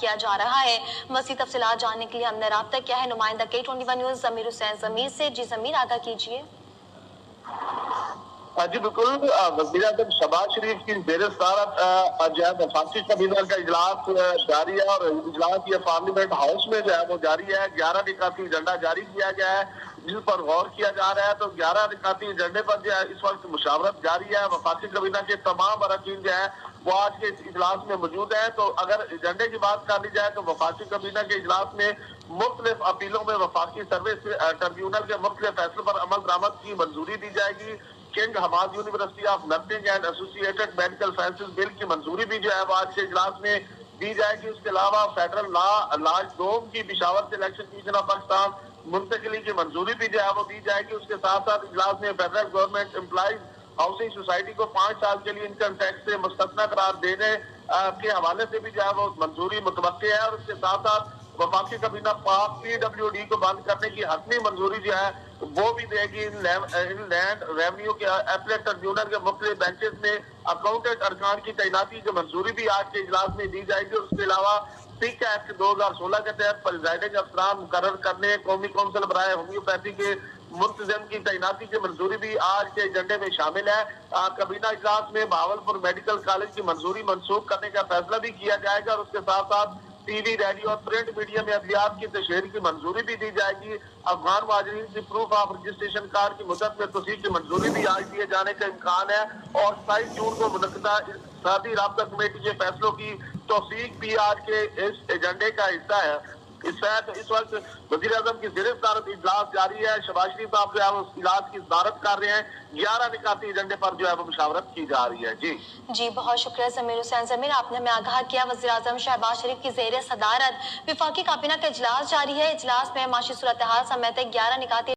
کیا جا رہا ہے۔ مزید تفصیلات جاننے کے لیے ہم نے رابطہ کیا ہے نمائندہ K21 نیوز ضمیر حسین ضمیر سے۔ جی ضمیر، آگاہ کیجیے۔ جی بالکل، وزیر اعظم شہباز شریف کی زیر صدارت جو ہے وفاقی کابینہ کا اجلاس جاری ہے اور اجلاس یہ پارلیمنٹ ہاؤس میں جو ہے وہ جاری ہے۔ 11 نکاتی ایجنڈا جاری کیا گیا ہے جس پر غور کیا جا رہا ہے۔ تو 11 نکاتی ایجنڈے پر جو ہے اس وقت مشاورت جاری ہے۔ وفاقی کابینہ کے تمام اراکین جو ہے وہ آج کے اجلاس میں موجود ہیں۔ تو اگر ایجنڈے کی بات کر لی جائے تو وفاقی کابینہ کے اجلاس میں مختلف اپیلوں میں وفاقی سروس ٹریبیونل کے مختلف فیصلوں پر عمل درآمد کی منظوری دی جائے گی۔ King Hamad University of Nursing and Associated Medical Sciences bill کی منظوری بھی جو ہے وہ آج کے اجلاس میں دی جائے گی۔ اس کے علاوہ فیڈرل لاج دوم کی پشاور سے الیکشن کمیشن آف پاکستان منتقلی کی منظوری بھی جو ہے وہ دی جائے گی۔ اس کے ساتھ ساتھ اجلاس میں federal government employees housing society کو 5 سال کے لیے انکم ٹیکس سے مستثنی قرار دینے کے حوالے سے بھی جو ہے وہ منظوری متوقع ہے۔ اور اس کے ساتھ ساتھ وفاقی کابینہ پاک PWD کو بند کرنے کی حتمی منظوری جو ہے وہ بھی دے گی۔ ان لینڈ ریونیو کے اپیلیٹ ٹریبیونل کے مختلف بینچز میں اکاؤنٹنٹ ارکان کی تعیناتی کی منظوری بھی آج کے اجلاس میں دی جائے گی۔ اور اس کے علاوہ سکھ ایکٹ 2016 کے تحت پریزائڈنگ افسران مقرر کرنے، قومی کونسل برائے ہومیوپیتھی کے منتظم کی تعیناتی کی منظوری بھی آج کے ایجنڈے میں شامل ہے۔ کابینہ اجلاس میں بہاولپور میڈیکل کالج کی منظوری منسوخ کرنے کا فیصلہ بھی کیا جائے گا۔ اور اس کے ساتھ ساتھ ٹی وی، ریڈیو اور پرنٹ میڈیا میں ادویات کی تشہیر کی منظوری بھی دی جائے گی۔ افغان مہاجرین کی پروف آف رجسٹریشن کارڈ کی مدت میں توسیع کی منظوری بھی آج دیے جانے کا امکان ہے۔ اور 27 جون کو منعقدہ اقتصادی رابطہ کمیٹی کے فیصلوں کی توثیق بھی آج کے اس ایجنڈے کا حصہ ہے۔ اس وقت وزیر اعظم کی زیر صدارت اجلاس جاری ہے۔ شہباز شریف صاحب جو ہے وہ اجلاس کی صدارت کر رہے ہیں۔ 11 نکاتی ایجنڈے پر جو ہے وہ مشاورت کی جا رہی ہے۔ جی بہت شکریہ ضمیر حسین ضمیر، آپ نے ہمیں آگاہ کیا۔ وزیر اعظم شہباز شریف کی زیر صدارت وفاقی کابینہ کا اجلاس جاری ہے۔ اجلاس میں معاشی صورتحال سمیت 11 نکاتی